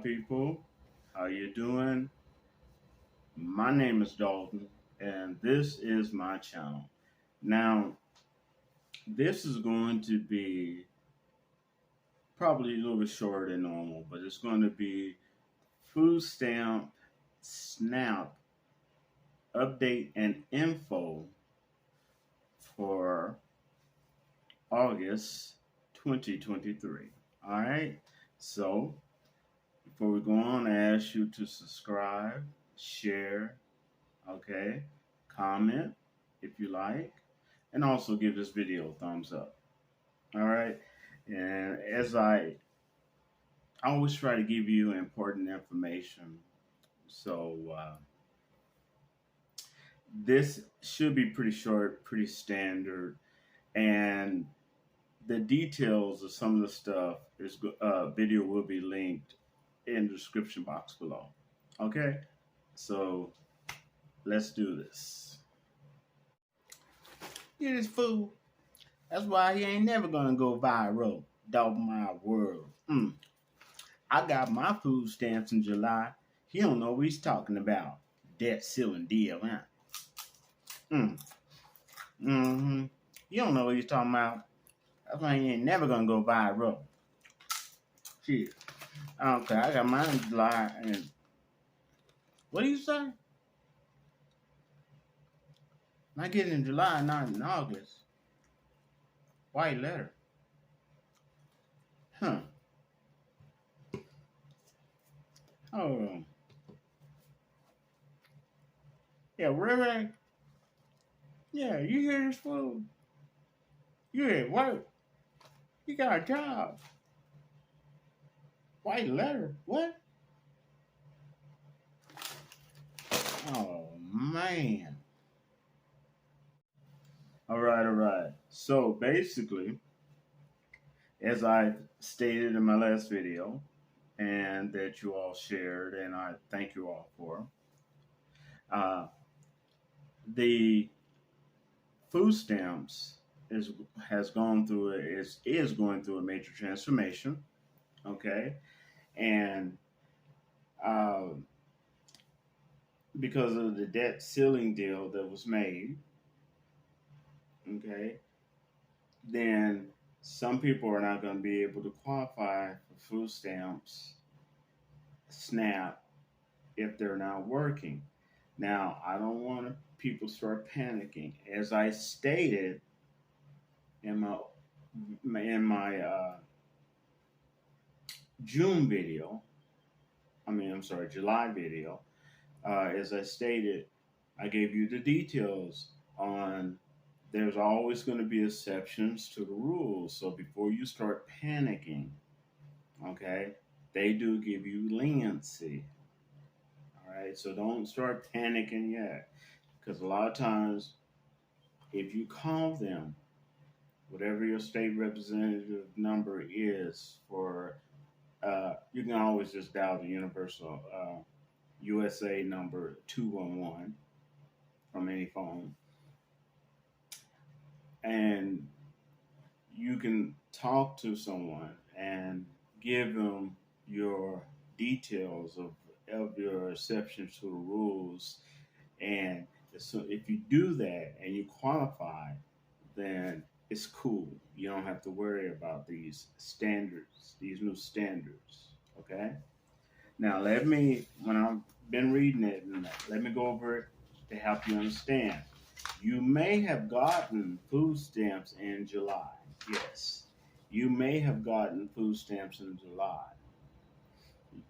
people? How you doing? My name is Dalton, and this is my channel. Now, this is going to be probably a little bit shorter than normal, but it's going to be food stamp SNAP update and info for August 2023. All right. So before we go on, I ask you to subscribe, share, okay, comment if you like, and also give this video a thumbs up. All right. And as I always try to give you important information, so this should be pretty short, pretty standard, and the details of some of the stuff is video will be linked in the description box below. Okay, so let's do this. Get this fool. That's why he ain't never gonna go viral. Dog my world. I got my food stamps in July. He don't know what he's talking about. Debt ceiling deal, huh? You don't know what he's talking about. That's why he ain't never gonna go viral. Shit. Okay, I got mine in July. And what do you say? I get it in July, not in August. White letter. Huh. Oh. Yeah, really? Yeah, you hear this fool? You at work. You got a job. White letter? What? Oh, man. All right. So basically, as I stated in my last video, and that you all shared, and I thank you all for, the food stamps is going through a major transformation. Okay, and uh, because of the debt ceiling deal that was made, okay, then some people are not going to be able to qualify for food stamps, SNAP, if they're not working. Now, I don't want people to start panicking. As I stated in my June video, July video, as I stated, I gave you the details on there's always going to be exceptions to the rules. So before you start panicking, okay, they do give you leniency. All right, so don't start panicking yet, because a lot of times, if you call them, whatever your state representative number is for, you can always just dial the universal USA number 211 from any phone, and you can talk to someone and give them your details of your exceptions to the rules. And so if you do that and you qualify, then it's cool. You don't have to worry about these standards, these new standards. Okay. Now when I've been reading it, let me go over it to help you understand. You may have gotten food stamps in July. Yes, you may have gotten food stamps in July.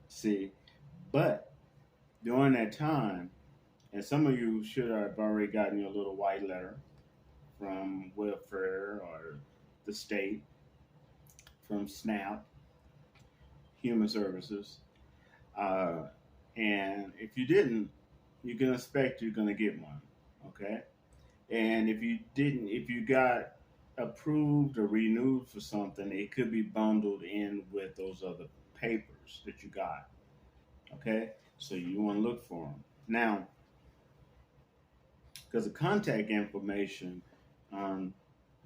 See, but during that time, and some of you should have already gotten your little white letter from welfare or the state, from SNAP, Human Services. And if you didn't, you can expect you're going to get one. Okay. And if you got approved or renewed for something, it could be bundled in with those other papers that you got. Okay, so you want to look for them now, because the contact information,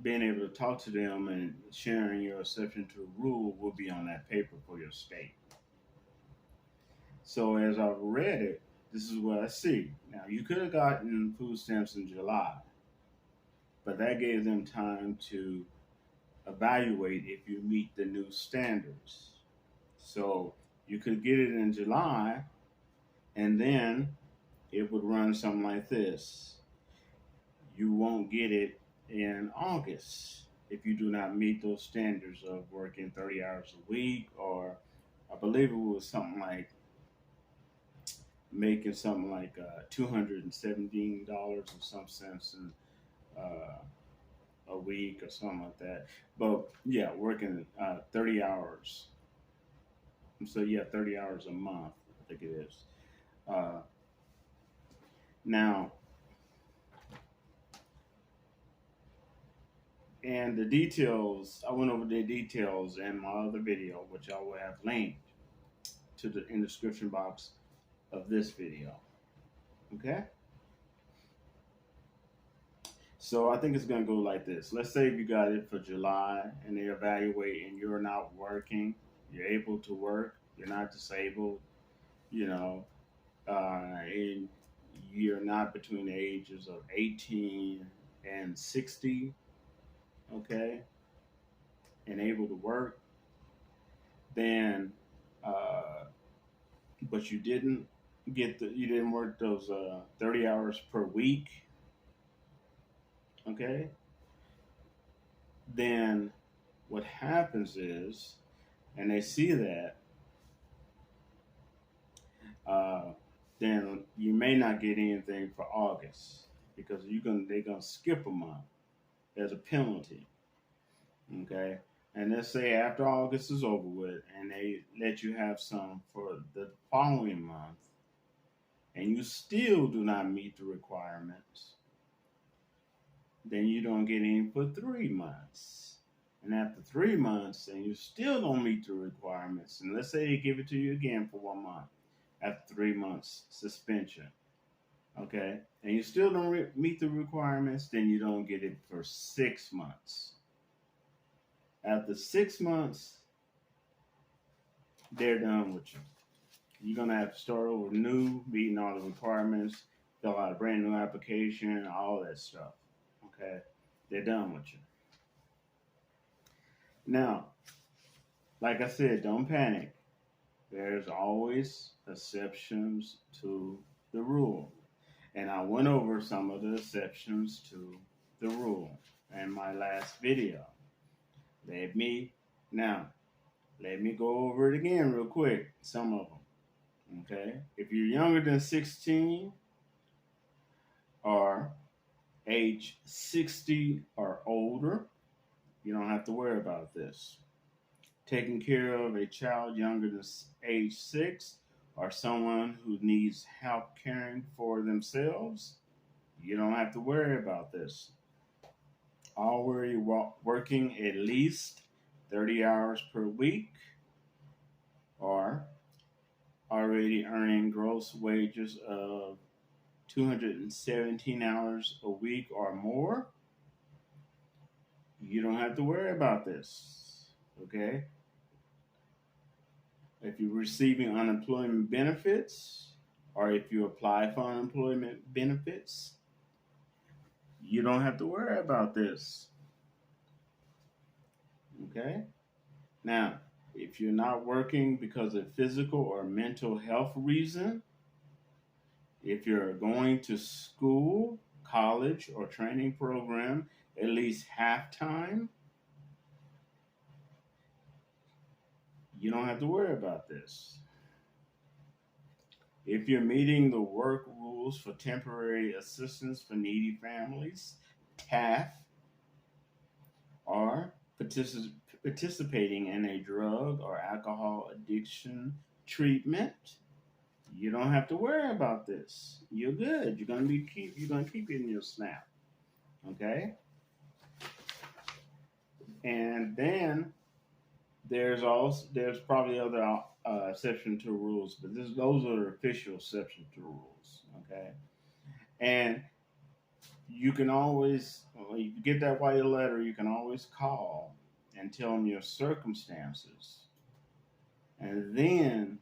being able to talk to them and sharing your exception to a rule will be on that paper for your state. So as I've read it, this is what I see. Now you could have gotten food stamps in July, but that gave them time to evaluate if you meet the new standards. So you could get it in July, and then it would run something like this. You won't get it in August if you do not meet those standards of working 30 hours a week, or I believe it was something like making something like $217 or some cents in, a week or something like that. But yeah, working 30 hours. So yeah, 30 hours a month, I think it is. Uh, Now, and the details, I went over the details in my other video, which I will have linked to the in the description box of this video. Okay? So I think it's gonna go like this. Let's say if you got it for July and they evaluate and you're not working, you're able to work, you're not disabled, you know, and you're not between the ages of 18 and 60, okay, and able to work, then, uh, but you didn't work those 30 hours per week, okay, then what happens is, and they see that, uh, then you may not get anything for August because they're gonna skip a month as a penalty, okay. And let's say after August is over with, and they let you have some for the following month, and you still do not meet the requirements, then you don't get any for 3 months. And after 3 months, and you still don't meet the requirements, and let's say they give it to you again for 1 month after 3 months suspension, okay, and you still don't meet the requirements, then you don't get it for 6 months. After 6 months, they're done with you. You're gonna have to start over new, meeting all the requirements, fill out a brand new application, all that stuff. Okay, they're done with you. Now, like I said, don't panic. There's always exceptions to the rule, and I went over some of the exceptions to the rule in my last video. Let me now let me go over it again real quick. Some of them. Okay, if you're younger than 16 or age 60 or older, you don't have to worry about this. Taking care of a child younger than age 6 or someone who needs help caring for themselves, you don't have to worry about this. Already working at least 30 hours per week, or already earning gross wages of 217 hours a week or more, you don't have to worry about this. Okay? If you're receiving unemployment benefits, or if you apply for unemployment benefits, you don't have to worry about this. Okay? Now, if you're not working because of physical or mental health reason, if you're going to school, college, or training program at least half time, you don't have to worry about this. If you're meeting the work rules for temporary assistance for needy families, TAF, or participating in a drug or alcohol addiction treatment, you don't have to worry about this. You're good. You're gonna keep getting your SNAP. Okay? And then there's probably other exception to rules, but those are official exceptions to rules. Okay, and you can always, when you get that white letter, you can always call and tell them your circumstances, and then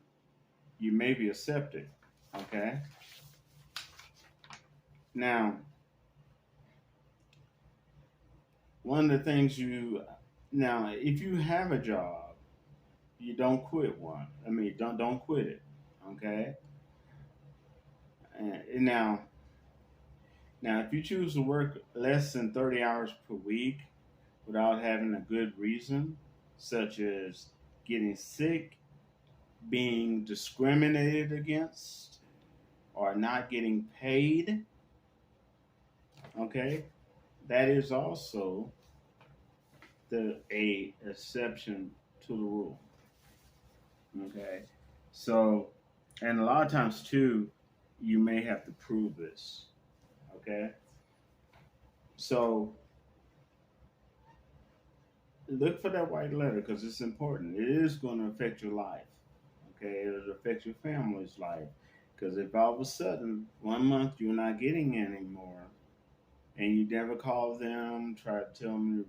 you may be accepted. Okay. Now, one of the things now, if you have a job, you don't quit one. I mean, don't quit it. Okay. And now, if you choose to work less than 30 hours per week without having a good reason, such as getting sick, being discriminated against, or not getting paid, okay, that is also the a exception to the rule. Okay, so and a lot of times too, you may have to prove this. Okay, so look for that white letter because it's important. It is going to affect your life. Okay, it'll affect your family's life. Because if all of a sudden 1 month you're not getting anymore, and you never call them, try to tell them,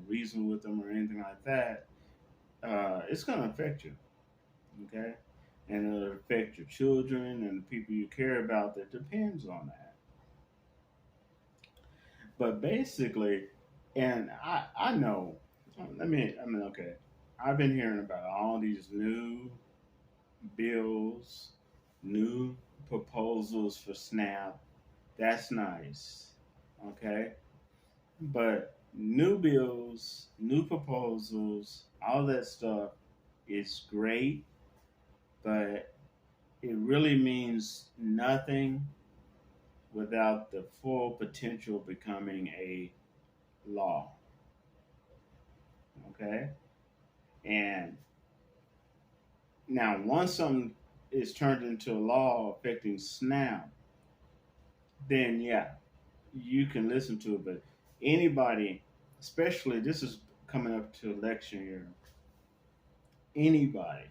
reason with them or anything like that, it's going to affect you. Okay, and it'll affect your children and the people you care about that depends on that. But basically, and I know, okay, I've been hearing about all these new bills, new proposals for SNAP. That's nice. Okay. But new bills, new proposals, all that stuff is great, but it really means nothing without the full potential becoming a law. Okay. And now, once something is turned into a law affecting SNAP, then yeah, you can listen to it. But anybody, especially this is coming up to election year, anybody,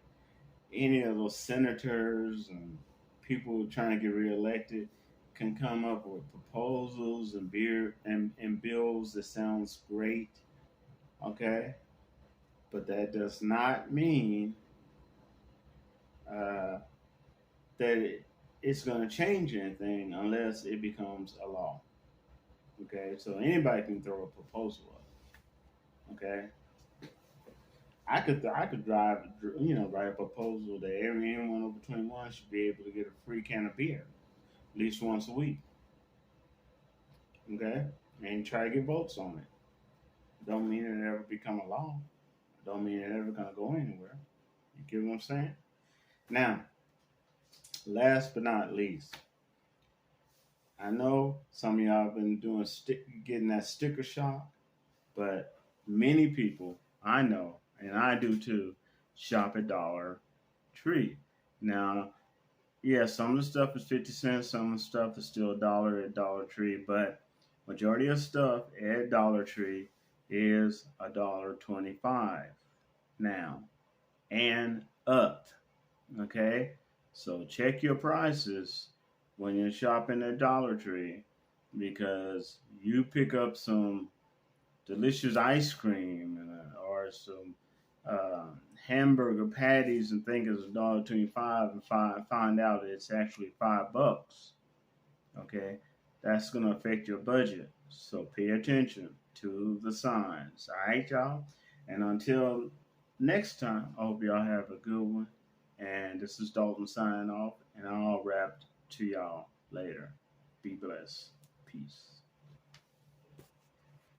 any of those senators and people trying to get reelected can come up with proposals and and bills that sounds great, okay? But that does not mean uh, that it's going to change anything unless it becomes a law. Okay, so anybody can throw a proposal up. Okay, I could drive, write a proposal that anyone over 21 should be able to get a free can of beer at least once a week. Okay, and try to get votes on it. Don't mean it ever become a law. Don't mean it ever gonna go anywhere. You get what I'm saying? Now, last but not least, I know some of y'all have been getting that sticker shock, but many people I know, and I do too, shop at Dollar Tree. Now, yeah, some of the stuff is 50 cents, some of the stuff is still a dollar at Dollar Tree, but majority of stuff at Dollar Tree is $1.25 now and up. Okay? So check your prices when you're shopping at Dollar Tree because you pick up some delicious ice cream or some uh, hamburger patties and think it's $1.25 and find out it's actually $5. Okay, that's gonna affect your budget. So pay attention to the signs. All right, y'all. And until next time, I hope y'all have a good one. And this is Dalton signing off, and I'll wrap to y'all later. Be blessed. Peace.